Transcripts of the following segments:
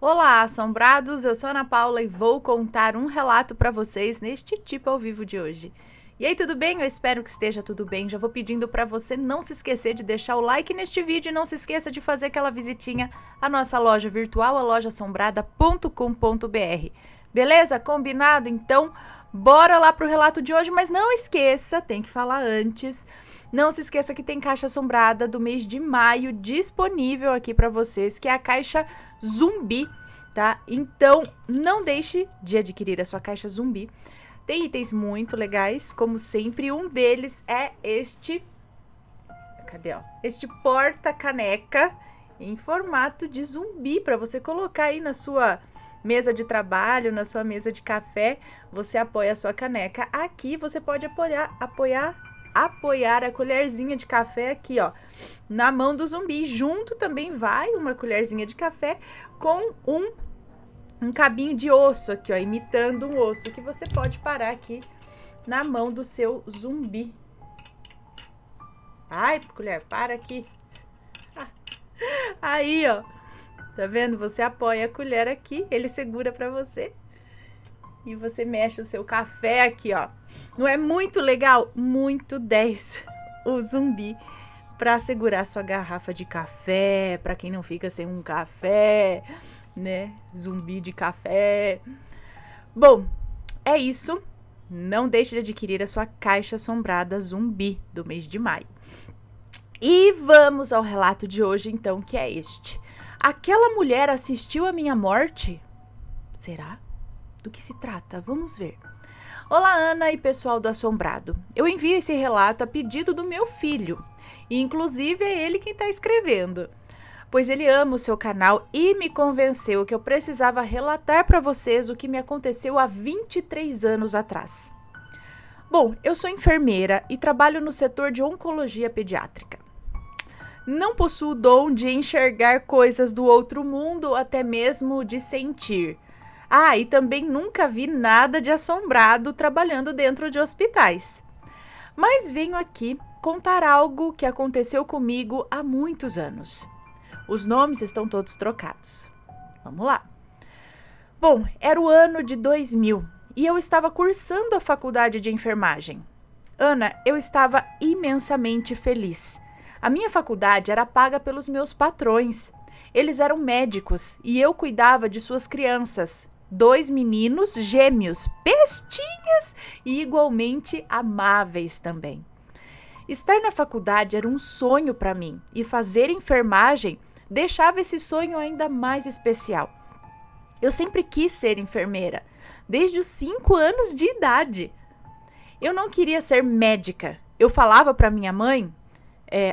Olá, assombrados! Eu sou Ana Paula e vou contar um relato para vocês neste tipo ao vivo de hoje. E aí, tudo bem? Eu espero que esteja tudo bem. Já vou pedindo para você não se esquecer de deixar o like neste vídeo e não se esqueça de fazer aquela visitinha à nossa loja virtual, a lojaassombrada.com.br. Beleza? Combinado? Então, bora lá pro relato de hoje, mas não esqueça, tem que falar antes. Não se esqueça que tem caixa assombrada do mês de maio disponível aqui para vocês, que é a caixa Zumbi, tá? Então, não deixe de adquirir a sua caixa Zumbi. Tem itens muito legais, como sempre. Um deles é este... Cadê, ó? Este porta-caneca em formato de zumbi, para você colocar aí na sua mesa de trabalho, na sua mesa de café. Você apoia a sua caneca. Aqui você pode apoiar a colherzinha de café aqui, ó, na mão do zumbi. Junto também vai uma colherzinha de café com um cabinho de osso aqui, ó, imitando um osso, que você pode parar aqui na mão do seu zumbi. Ai, colher, para aqui. Aí, ó, tá vendo? Você apoia a colher aqui, ele segura pra você. E você mexe o seu café aqui, ó. Não é muito legal? Muito 10 o zumbi pra segurar sua garrafa de café, pra quem não fica sem um café, né? Zumbi de café. Bom, é isso. Não deixe de adquirir a sua caixa assombrada Zumbi do mês de maio. E vamos ao relato de hoje, então, que é este. Aquela mulher assistiu à minha morte? Será? Do que se trata? Vamos ver. Olá, Ana e pessoal do Assombrado. Eu envio esse relato a pedido do meu filho. E, inclusive, é ele quem está escrevendo. Pois ele ama o seu canal e me convenceu que eu precisava relatar para vocês o que me aconteceu há 23 anos atrás. Bom, eu sou enfermeira e trabalho no setor de oncologia pediátrica. Não possuo o dom de enxergar coisas do outro mundo ou até mesmo de sentir. Ah, e também nunca vi nada de assombrado trabalhando dentro de hospitais. Mas venho aqui contar algo que aconteceu comigo há muitos anos. Os nomes estão todos trocados. Vamos lá. Bom, era o ano de 2000 e eu estava cursando a faculdade de enfermagem. Ana, eu estava imensamente feliz. A minha faculdade era paga pelos meus patrões. Eles eram médicos e eu cuidava de suas crianças. 2 meninos gêmeos, pestinhas e igualmente amáveis também. Estar na faculdade era um sonho para mim e fazer enfermagem deixava esse sonho ainda mais especial. Eu sempre quis ser enfermeira, desde os 5 anos de idade. Eu não queria ser médica. Eu falava para minha mãe,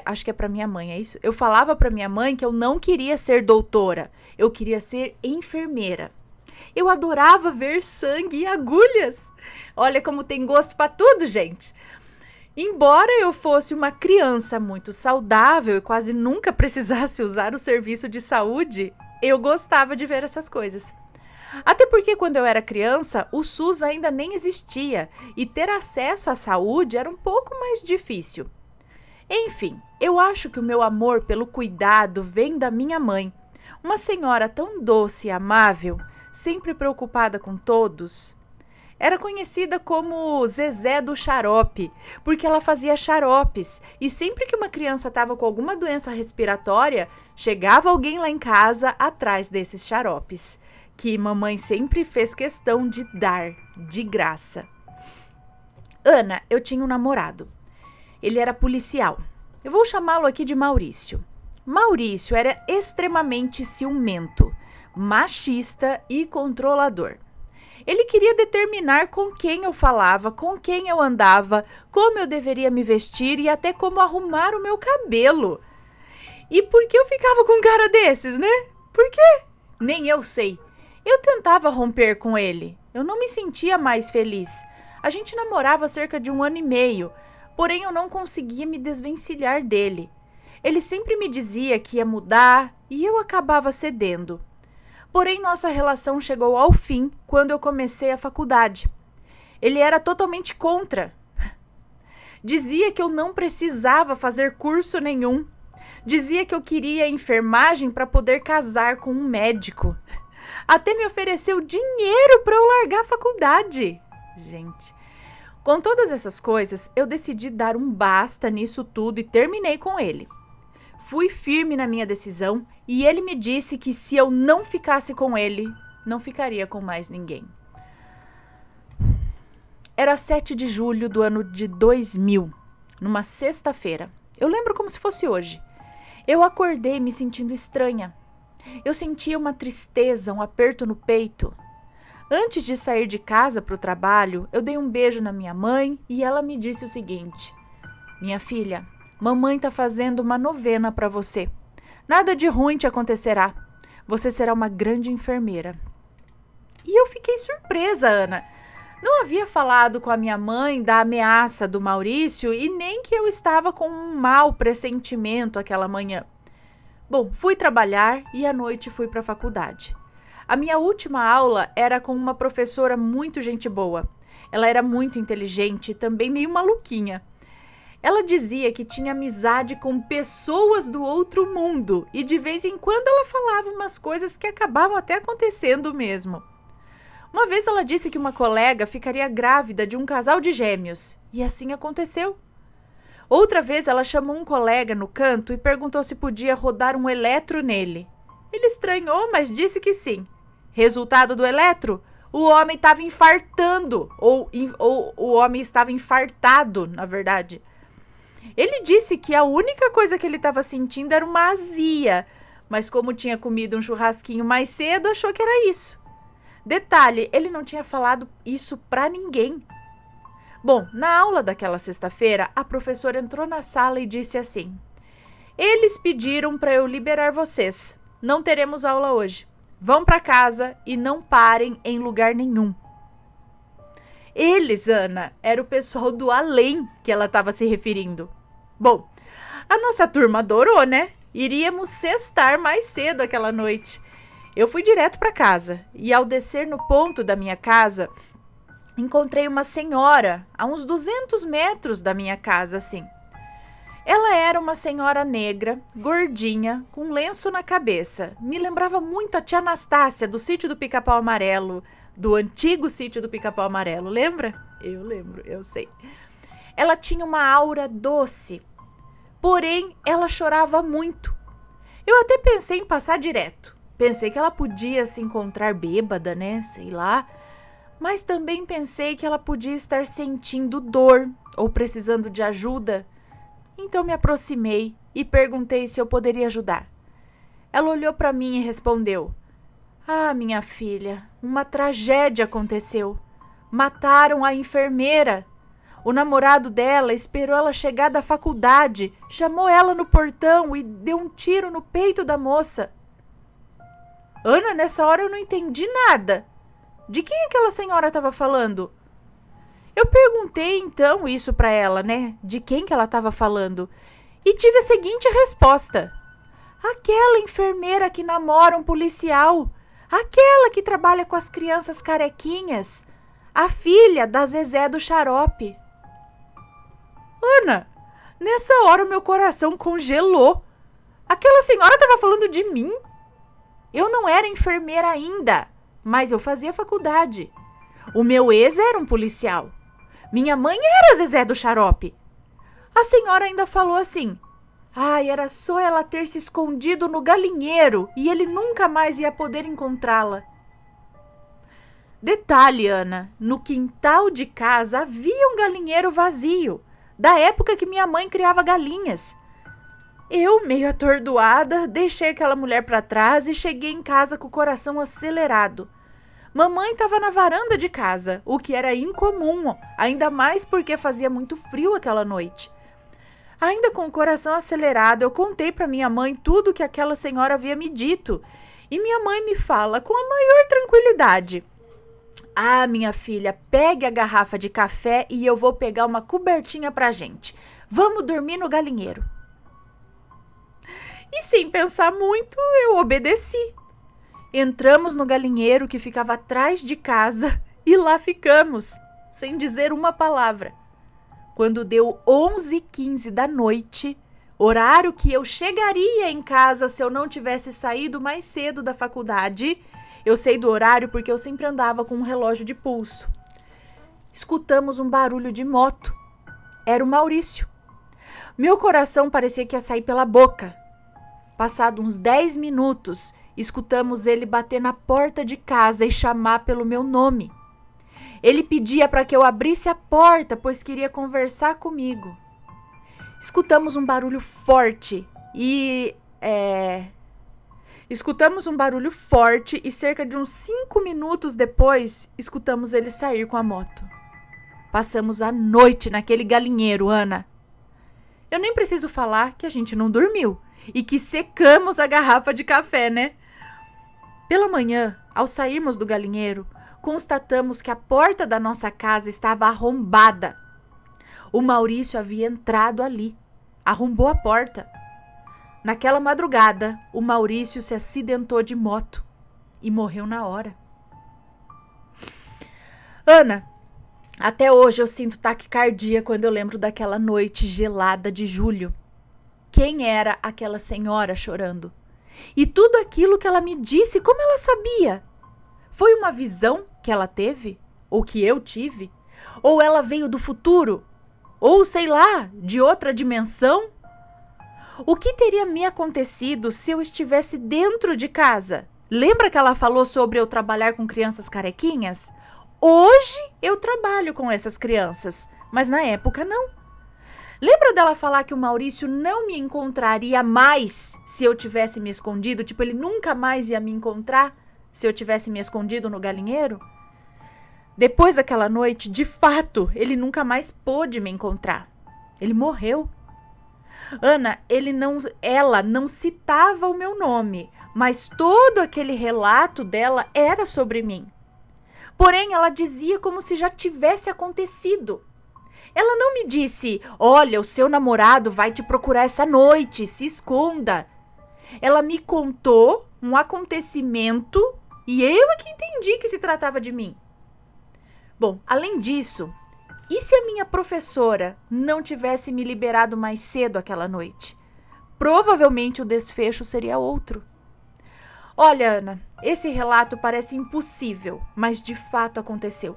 acho que é para minha mãe, é isso? Eu falava para minha mãe que eu não queria ser doutora, eu queria ser enfermeira. Eu adorava ver sangue e agulhas. Olha como tem gosto para tudo, gente. Embora eu fosse uma criança muito saudável e quase nunca precisasse usar o serviço de saúde, eu gostava de ver essas coisas. Até porque quando eu era criança, o SUS ainda nem existia e ter acesso à saúde era um pouco mais difícil. Enfim, eu acho que o meu amor pelo cuidado vem da minha mãe, uma senhora tão doce e amável, sempre preocupada com todos. Era conhecida como Zezé do Xarope, porque ela fazia xaropes e sempre que uma criança estava com alguma doença respiratória, chegava alguém lá em casa atrás desses xaropes, que mamãe sempre fez questão de dar de graça. Ana, eu tinha um namorado. Ele era policial. Eu vou chamá-lo aqui de Maurício. Maurício era extremamente ciumento, machista e controlador. Ele queria determinar com quem eu falava, com quem eu andava, como eu deveria me vestir e até como arrumar o meu cabelo. E por que eu ficava com cara desses, né? Por quê? Nem eu sei. Eu tentava romper com ele. Eu não me sentia mais feliz. A gente namorava há cerca de 1 ano e meio, porém eu não conseguia me desvencilhar dele. Ele sempre me dizia que ia mudar e eu acabava cedendo. Porém, nossa relação chegou ao fim quando eu comecei a faculdade. Ele era totalmente contra. Dizia que eu não precisava fazer curso nenhum. Dizia que eu queria enfermagem para poder casar com um médico. Até me ofereceu dinheiro para eu largar a faculdade. Gente, com todas essas coisas, eu decidi dar um basta nisso tudo e terminei com ele. Fui firme na minha decisão e ele me disse que se eu não ficasse com ele, não ficaria com mais ninguém. Era 7 de julho do ano de 2000, numa sexta-feira. Eu lembro como se fosse hoje. Eu acordei me sentindo estranha. Eu sentia uma tristeza, um aperto no peito. Antes de sair de casa para o trabalho, eu dei um beijo na minha mãe e ela me disse o seguinte: minha filha, mamãe está fazendo uma novena para você. Nada de ruim te acontecerá. Você será uma grande enfermeira. E eu fiquei surpresa, Ana. Não havia falado com a minha mãe da ameaça do Maurício e nem que eu estava com um mau pressentimento aquela manhã. Bom, fui trabalhar e à noite fui para a faculdade. A minha última aula era com uma professora muito gente boa. Ela era muito inteligente e também meio maluquinha. Ela dizia que tinha amizade com pessoas do outro mundo e de vez em quando ela falava umas coisas que acabavam até acontecendo mesmo. Uma vez ela disse que uma colega ficaria grávida de um casal de gêmeos e assim aconteceu. Outra vez ela chamou um colega no canto e perguntou se podia rodar um eletro nele. Ele estranhou, mas disse que sim. Resultado do eletro? O homem estava infartando, ou o homem estava infartado, na verdade. Ele disse que a única coisa que ele estava sentindo era uma azia, mas como tinha comido um churrasquinho mais cedo, achou que era isso. Detalhe, ele não tinha falado isso pra ninguém. Bom, na aula daquela sexta-feira, a professora entrou na sala e disse assim: eles pediram para eu liberar vocês. Não teremos aula hoje. Vão para casa e não parem em lugar nenhum. Eles, Ana, era o pessoal do além que ela estava se referindo. Bom, a nossa turma adorou, né? Iríamos sextar mais cedo aquela noite. Eu fui direto para casa e ao descer no ponto da minha casa, encontrei uma senhora a uns 200 metros da minha casa, assim. Ela era uma senhora negra, gordinha, com um lenço na cabeça. Me lembrava muito a tia Anastácia, do sítio do Pica-Pau Amarelo, do antigo sítio do Pica-Pau Amarelo, lembra? Eu lembro, eu sei. Ela tinha uma aura doce, porém ela chorava muito. Eu até pensei em passar direto. Pensei que ela podia se encontrar bêbada, né? Sei lá. Mas também pensei que ela podia estar sentindo dor ou precisando de ajuda. Então me aproximei e perguntei se eu poderia ajudar. Ela olhou para mim e respondeu: ah, minha filha, uma tragédia aconteceu. Mataram a enfermeira. O namorado dela esperou ela chegar da faculdade, chamou ela no portão e deu um tiro no peito da moça. Ana, nessa hora eu não entendi nada. De quem aquela senhora estava falando? Eu perguntei então isso para ela, né? De quem que ela estava falando? E tive a seguinte resposta: aquela enfermeira que namora um policial. Aquela que trabalha com as crianças carequinhas. A filha da Zezé do Xarope. Ana, nessa hora o meu coração congelou. Aquela senhora estava falando de mim? Eu não era enfermeira ainda, mas eu fazia faculdade. O meu ex era um policial. Minha mãe era Zezé do Xarope. A senhora ainda falou assim: ai, era só ela ter se escondido no galinheiro e ele nunca mais ia poder encontrá-la. Detalhe, Ana, no quintal de casa havia um galinheiro vazio, da época que minha mãe criava galinhas. Eu, meio atordoada, deixei aquela mulher para trás e cheguei em casa com o coração acelerado. Mamãe estava na varanda de casa, o que era incomum, ainda mais porque fazia muito frio aquela noite. Ainda com o coração acelerado, eu contei para minha mãe tudo o que aquela senhora havia me dito. E minha mãe me fala com a maior tranquilidade: ah, minha filha, pegue a garrafa de café e eu vou pegar uma cobertinha pra gente. Vamos dormir no galinheiro. E sem pensar muito, eu obedeci. Entramos no galinheiro que ficava atrás de casa e lá ficamos, sem dizer uma palavra. Quando deu 11h15 da noite, horário que eu chegaria em casa se eu não tivesse saído mais cedo da faculdade, Eu sei do horário porque eu sempre andava com um relógio de pulso. Escutamos um barulho de moto. Era o Maurício. Meu coração parecia que ia sair pela boca. Passado uns 10 minutos, escutamos ele bater na porta de casa e chamar pelo meu nome. Ele pedia para que eu abrisse a porta, pois queria conversar comigo. Escutamos um barulho forte e cerca de uns 5 minutos depois, escutamos ele sair com a moto. Passamos a noite naquele galinheiro, Ana. Eu nem preciso falar que a gente não dormiu e que secamos a garrafa de café, né? Pela manhã, ao sairmos do galinheiro, constatamos que a porta da nossa casa estava arrombada. O Maurício havia entrado ali, arrombou a porta. Naquela madrugada, o Maurício se acidentou de moto e morreu na hora. Ana, até hoje eu sinto taquicardia quando eu lembro daquela noite gelada de julho. Quem era aquela senhora chorando? E tudo aquilo que ela me disse, como ela sabia? Foi uma visão que ela teve? Ou que eu tive? Ou ela veio do futuro? Ou, sei lá, de outra dimensão? O que teria me acontecido se eu estivesse dentro de casa? Lembra que ela falou sobre eu trabalhar com crianças carequinhas? Hoje eu trabalho com essas crianças, mas na época não. Lembra dela falar que o Maurício não me encontraria mais se eu tivesse me escondido? Tipo, ele nunca mais ia me encontrar se eu tivesse me escondido no galinheiro? Depois daquela noite, de fato, ele nunca mais pôde me encontrar. Ele morreu. Ana, ela não citava o meu nome, mas todo aquele relato dela era sobre mim. Porém, ela dizia como se já tivesse acontecido. Ela não me disse, olha, o seu namorado vai te procurar essa noite, se esconda. Ela me contou um acontecimento e eu é que entendi que se tratava de mim. Bom, além disso, e se a minha professora não tivesse me liberado mais cedo aquela noite? Provavelmente o desfecho seria outro. Olha, Ana, esse relato parece impossível, mas de fato aconteceu.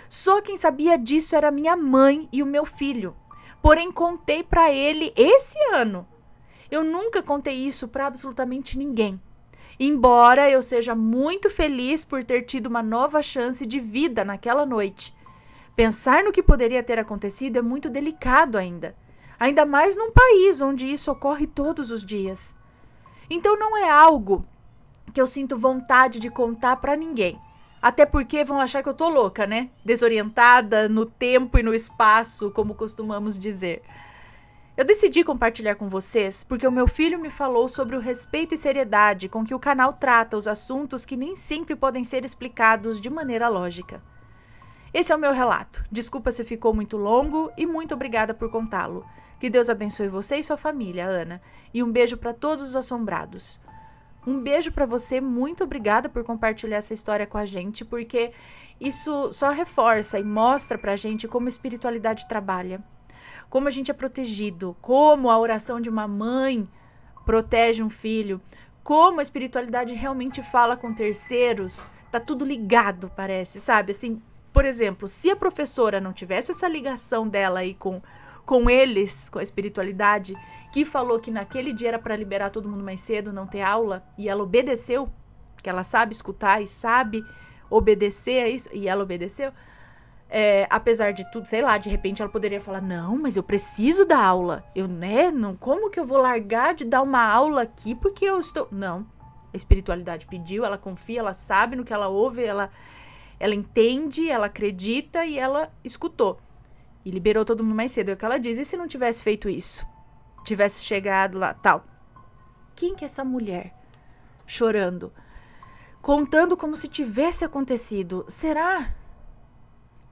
Só quem sabia disso era minha mãe e o meu filho. Porém, contei para ele esse ano. Eu nunca contei isso para absolutamente ninguém. Embora eu seja muito feliz por ter tido uma nova chance de vida naquela noite. Pensar no que poderia ter acontecido é muito delicado ainda. Ainda mais num país onde isso ocorre todos os dias. Então não é algo que eu sinto vontade de contar para ninguém. Até porque vão achar que eu tô louca, né? Desorientada no tempo e no espaço, como costumamos dizer. Eu decidi compartilhar com vocês porque o meu filho me falou sobre o respeito e seriedade com que o canal trata os assuntos que nem sempre podem ser explicados de maneira lógica. Esse é o meu relato. Desculpa se ficou muito longo e muito obrigada por contá-lo. Que Deus abençoe você e sua família, Ana. E um beijo para todos os assombrados. Um beijo para você, muito obrigada por compartilhar essa história com a gente, porque isso só reforça e mostra pra gente como a espiritualidade trabalha, como a gente é protegido, como a oração de uma mãe protege um filho, como a espiritualidade realmente fala com terceiros, tá tudo ligado, parece, sabe? Assim, por exemplo, se a professora não tivesse essa ligação dela aí com eles, com a espiritualidade, que falou que naquele dia era para liberar todo mundo mais cedo, não ter aula, e ela obedeceu, que ela sabe escutar e sabe obedecer a isso, e ela obedeceu, apesar de tudo, sei lá, de repente ela poderia falar, não, mas eu preciso da aula, como que eu vou largar de dar uma aula aqui, porque eu estou... Não, a espiritualidade pediu, ela confia, ela sabe no que ela ouve, ela entende, ela acredita e ela escutou. E liberou todo mundo mais cedo. É o que ela diz. E se não tivesse feito isso? Tivesse chegado lá, tal. Quem que é essa mulher? Chorando. Contando como se tivesse acontecido. Será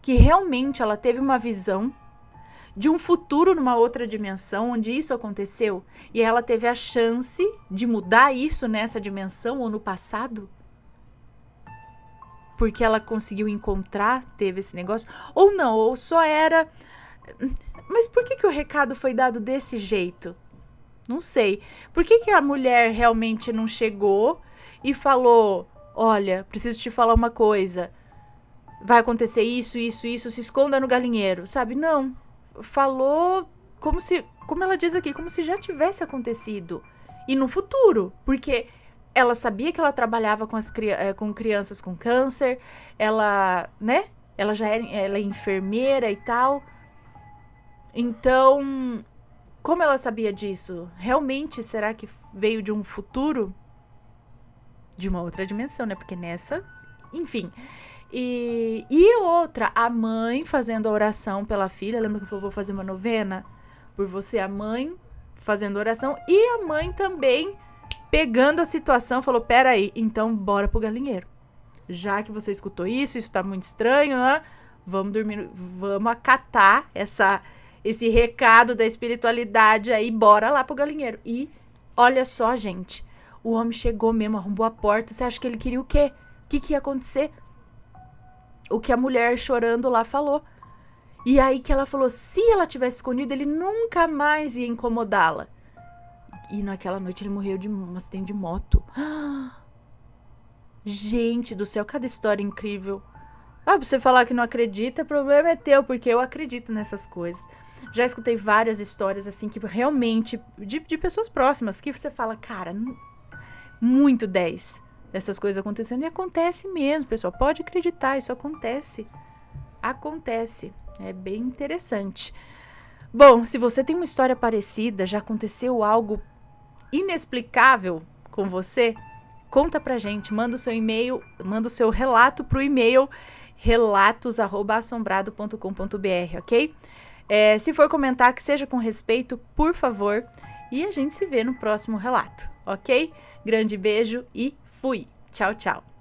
que realmente ela teve uma visão de um futuro numa outra dimensão onde isso aconteceu? E ela teve a chance de mudar isso nessa dimensão ou no passado? Porque ela conseguiu encontrar, teve esse negócio, ou não, ou só era... Mas por que o recado foi dado desse jeito? Não sei. Por que a mulher realmente não chegou e falou, olha, preciso te falar uma coisa, vai acontecer isso, isso, isso, se esconda no galinheiro, sabe? Não, falou como ela diz aqui, como se já tivesse acontecido. E no futuro, porque ela sabia que ela trabalhava com crianças com câncer, ela, né? Ela é enfermeira e tal. Então, como ela sabia disso? Realmente, será que veio de um futuro? De uma outra dimensão, né? Porque nessa, enfim. E outra, a mãe fazendo a oração pela filha. Lembra que eu falei, vou fazer uma novena por você? A mãe fazendo oração. E a mãe também pegando a situação, falou, peraí, então bora pro galinheiro. Já que você escutou isso tá muito estranho, né? Vamos dormir, vamos acatar esse recado da espiritualidade aí, bora lá pro galinheiro. E olha só, gente, o homem chegou mesmo, arrombou a porta. Você acha que ele queria o quê? O que ia acontecer? O que a mulher chorando lá falou. E aí que ela falou, se ela tivesse escondido, ele nunca mais ia incomodá-la. E naquela noite ele morreu de um acidente de moto. Gente do céu, cada história incrível. Pra você falar que não acredita, o problema é teu, porque eu acredito nessas coisas. Já escutei várias histórias, assim, que realmente, de pessoas próximas, que você fala, cara, muito 10 essas coisas acontecendo. E acontece mesmo, pessoal. Pode acreditar, isso acontece. Acontece. É bem interessante. Bom, se você tem uma história parecida, já aconteceu algo inexplicável com você, conta pra gente, manda o seu e-mail, manda o seu relato pro e-mail relatos@assombrado.com.br, ok? Se for comentar, que seja com respeito, por favor, e a gente se vê no próximo relato, ok? Grande beijo e fui! Tchau, tchau!